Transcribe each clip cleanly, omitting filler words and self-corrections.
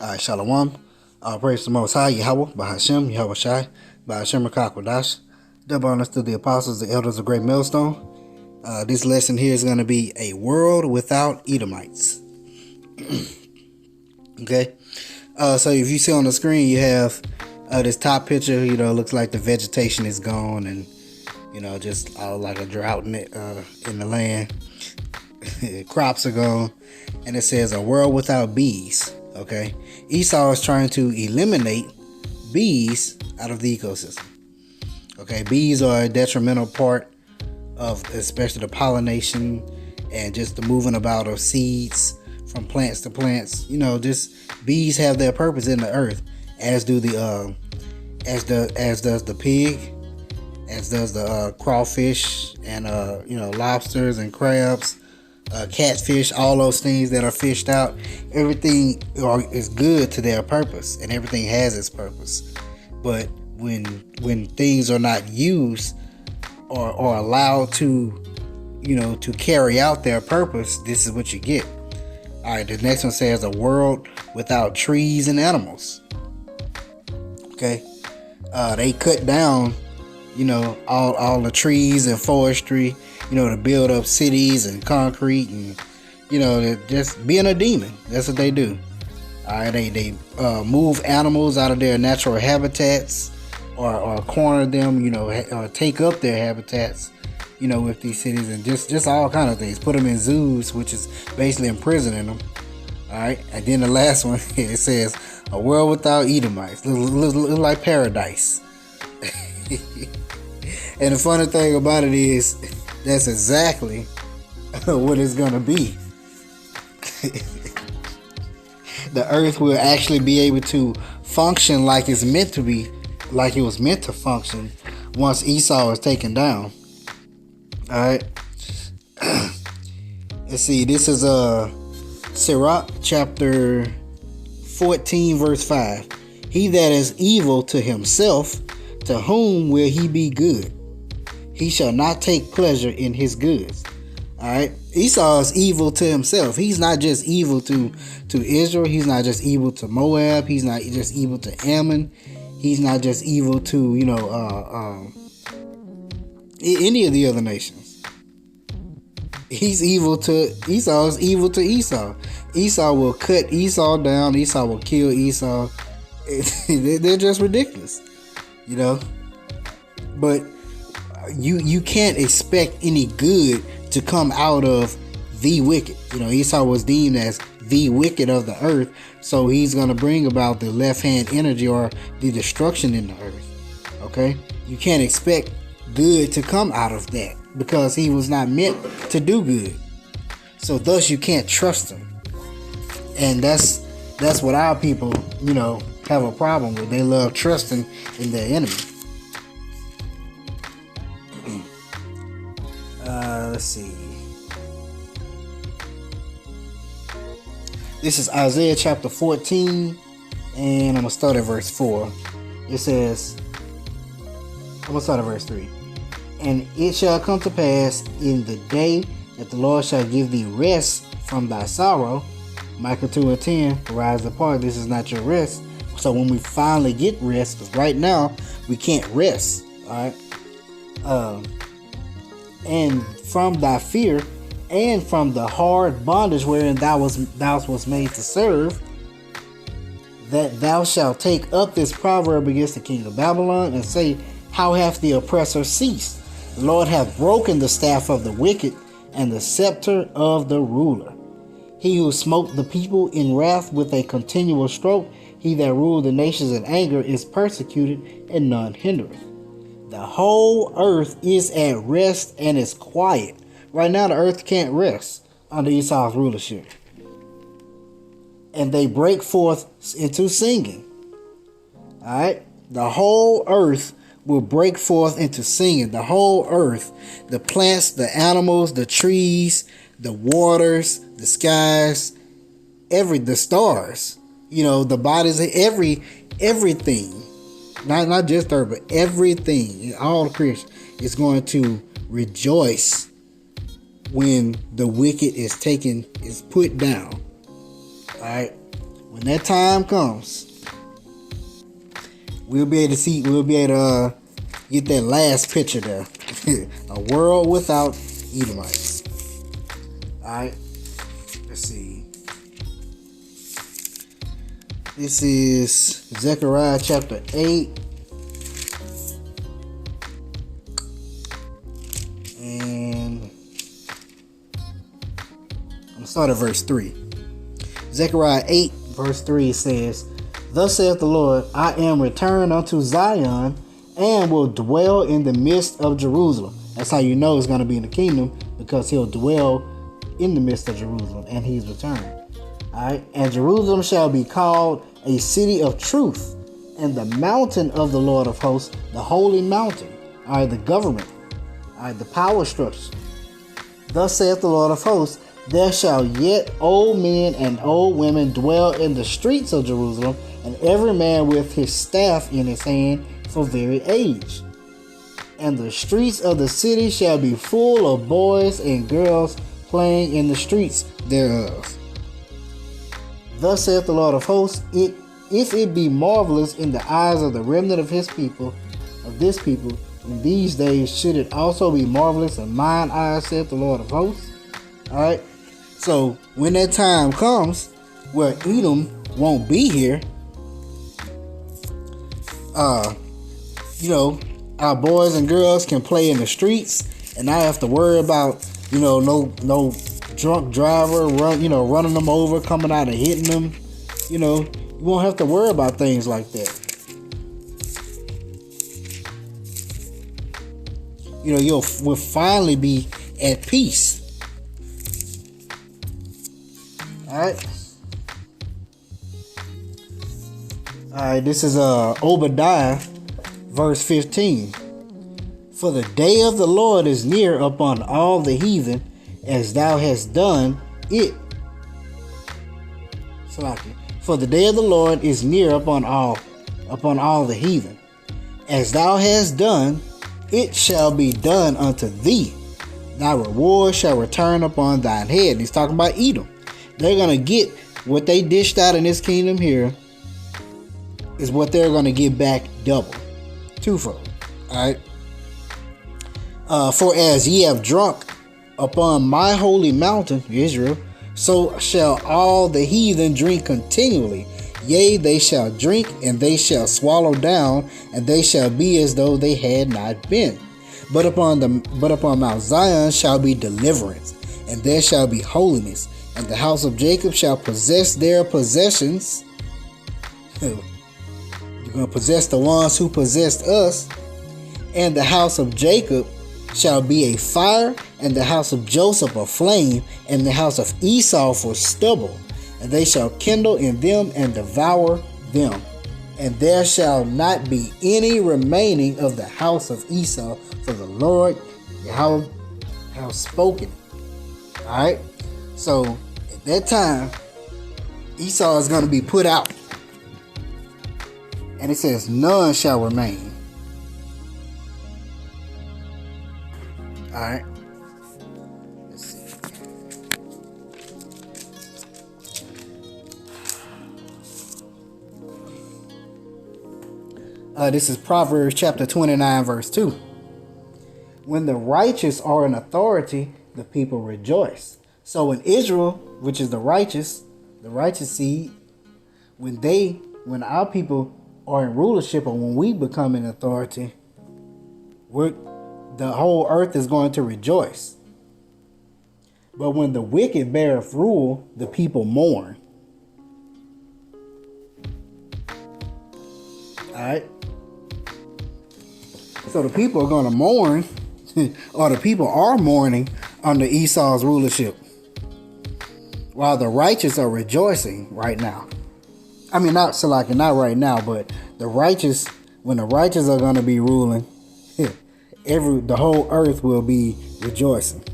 Alright, Shalom. Praise the Most High, Yahweh, Bahashem, Yahweh Shai, Bahashem Rakakwadash. Double honors to the apostles, the elders of Great Millstone. This lesson here is going to be a world without Edomites. Okay? So if you see on the screen, you have this top picture, looks like the vegetation is gone and, just like a drought in the land. Crops are gone. And it says a world without bees. Okay? Esau is trying to eliminate bees out of the ecosystem. Okay? Bees are a detrimental part of especially the pollination and just the moving about of seeds from plants to plants. Just bees have their purpose in the earth, as do the as does the pig, as does the crawfish and lobsters and crabs, catfish, all those things that are fished out. Everything is good to their purpose, and everything has its purpose. But when things are not used or allowed to to carry out their purpose, this is what you get. All right, the next one says a world without trees and animals. Okay, they cut down, all the trees and forestry, to build up cities and concrete and, just being a demon. That's what they do. All right, they move animals out of their natural habitats or corner them, or take up their habitats, with these cities and just all kind of things. Put them in zoos, which is basically imprisoning them. All right, and then the last one, it says a world without Edomites. Look like paradise. And the funny thing about it is, that's exactly what it's gonna be. The earth will actually be able to function like it's meant to be, like it was meant to function once Esau is taken down. Alright. Let's see, this is Sirach chapter 14 verse 5. He that is evil to himself, to whom will he be good? He shall not take pleasure in his goods. Alright. Esau is evil to himself. He's not just evil to Israel. He's not just evil to Moab. He's not just evil to Ammon. He's not just evil to, any of the other nations. He's evil to Esau. Is evil to Esau. Esau will cut Esau down. Esau will kill Esau. They're just ridiculous, But you can't expect any good to come out of the wicked. Esau was deemed as the wicked of the earth, so he's going to bring about the left-hand energy or the destruction in the earth. Okay? You can't expect good to come out of that because he was not meant to do good. So thus you can't trust him. And that's what our people, have a problem with. They love trusting in their enemy. Let's see. This is Isaiah chapter 14, and I'm going to start at verse 4. It says, I'm going to start at verse 3. And it shall come to pass in the day that the Lord shall give thee rest from thy sorrow. Micah 2 and 10, rise apart. This is not your rest. So when we finally get rest, because right now we can't rest, all right? And from thy fear, and from the hard bondage wherein thou was made to serve, that thou shalt take up this proverb against the king of Babylon, and say, how hath the oppressor ceased? The Lord hath broken the staff of the wicked, and the scepter of the ruler. He who smote the people in wrath with a continual stroke, he that ruled the nations in anger, is persecuted, and none hindereth. The whole earth is at rest and is quiet. Right now the earth can't rest under Esau's rulership. And they break forth into singing. Alright? The whole earth will break forth into singing. The whole earth. The plants, the animals, the trees, the waters, the skies, the stars. The bodies, everything. Not just earth, but everything, all the creation is going to rejoice when the wicked is put down. Alright. When that time comes, we'll be able to get that last picture there. A world without Edomites. Alright. Let's see. This is Zechariah chapter 8. And I'm going to start at verse 3. Zechariah 8 verse 3 says, "Thus saith the Lord, I am returned unto Zion, and will dwell in the midst of Jerusalem." That's how you know it's going to be in the kingdom, because he'll dwell in the midst of Jerusalem, and he's returned. Alright, "And Jerusalem shall be called a city of truth, and the mountain of the Lord of hosts, the holy mountain." Alright, the government. Alright, the power structure. "Thus saith the Lord of hosts, there shall yet old men and old women dwell in the streets of Jerusalem, and every man with his staff in his hand for very age. And the streets of the city shall be full of boys and girls playing in the streets thereof. Thus saith the Lord of hosts, if it be marvelous in the eyes of the remnant of his people, of this people, in these days should it also be marvelous in mine eyes, saith the Lord of hosts." Alright. So when that time comes where Edom won't be here, our boys and girls can play in the streets and not have to worry about, no drunk driver running them over, coming out and hitting them. You won't have to worry about things like that. We'll finally be at peace. Alright. This is Obadiah verse 15. "For the day of the Lord is near upon all the heathen, as thou hast done it." Salaki. "For the day of the Lord is near upon all the heathen. As thou hast done, it shall be done unto thee. Thy reward shall return upon thine head." And he's talking about Edom. They're going to get what they dished out in this kingdom here is what they're going to get back double. Twofold. Alright. "For as ye have drunk upon my holy mountain, Israel, so shall all the heathen drink continually. Yea, they shall drink, and they shall swallow down, and they shall be as though they had not been. But upon Mount Zion shall be deliverance, and there shall be holiness, and the house of Jacob shall possess their possessions." You're going to possess the ones who possessed us. "And the house of Jacob shall be a fire, and the house of Joseph a flame, and the house of Esau for stubble. And they shall kindle in them and devour them. And there shall not be any remaining of the house of Esau, for the Lord Yahweh has spoken." Alright? So, at that time, Esau is going to be put out. And it says, none shall remain. Alright. Let's see. This is Proverbs chapter 29, verse 2. "When the righteous are in authority, the people rejoice." So when Israel, which is the righteous seed, when our people are in rulership, or when we become in authority, the whole earth is going to rejoice. But when the wicked beareth rule, the people mourn. Alright? So the people are going to mourn, or the people are mourning under Esau's rulership, while the righteous are rejoicing right now. I mean, not right now, but the righteous, when the righteous are going to be ruling, the whole earth will be rejoicing.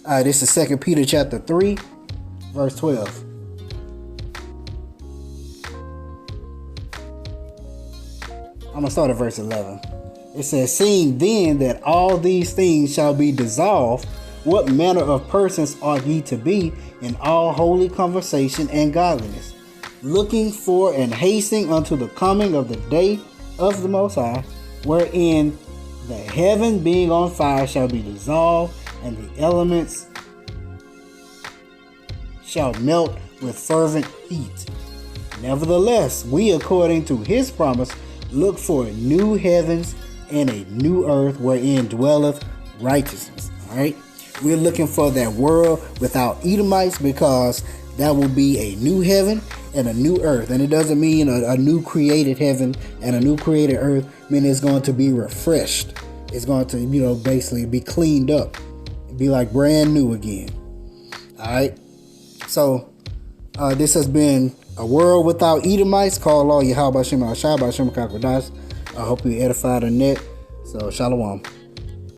This is 2 Peter chapter 3, verse 12. I'm going to start at verse 11. It says, seeing then that all these things shall be dissolved, what manner of persons ought ye to be in all holy conversation and godliness, looking for and hastening unto the coming of the day of the Most High, wherein the heaven being on fire shall be dissolved, and the elements shall melt with fervent heat. Nevertheless, we, according to his promise, look for new heavens and a new earth wherein dwelleth righteousness. All right, we're looking for that world without Edomites, because that will be a new heaven and a new earth. And it doesn't mean a new created heaven and a new created earth. I mean, it's going to be refreshed. It's going to, basically be cleaned up, be like brand new again. All right. So this has been a world without Edomites. Call all Yahweh Shem Ashai by Shem Kakwadash. I hope you edified the net. So shalom.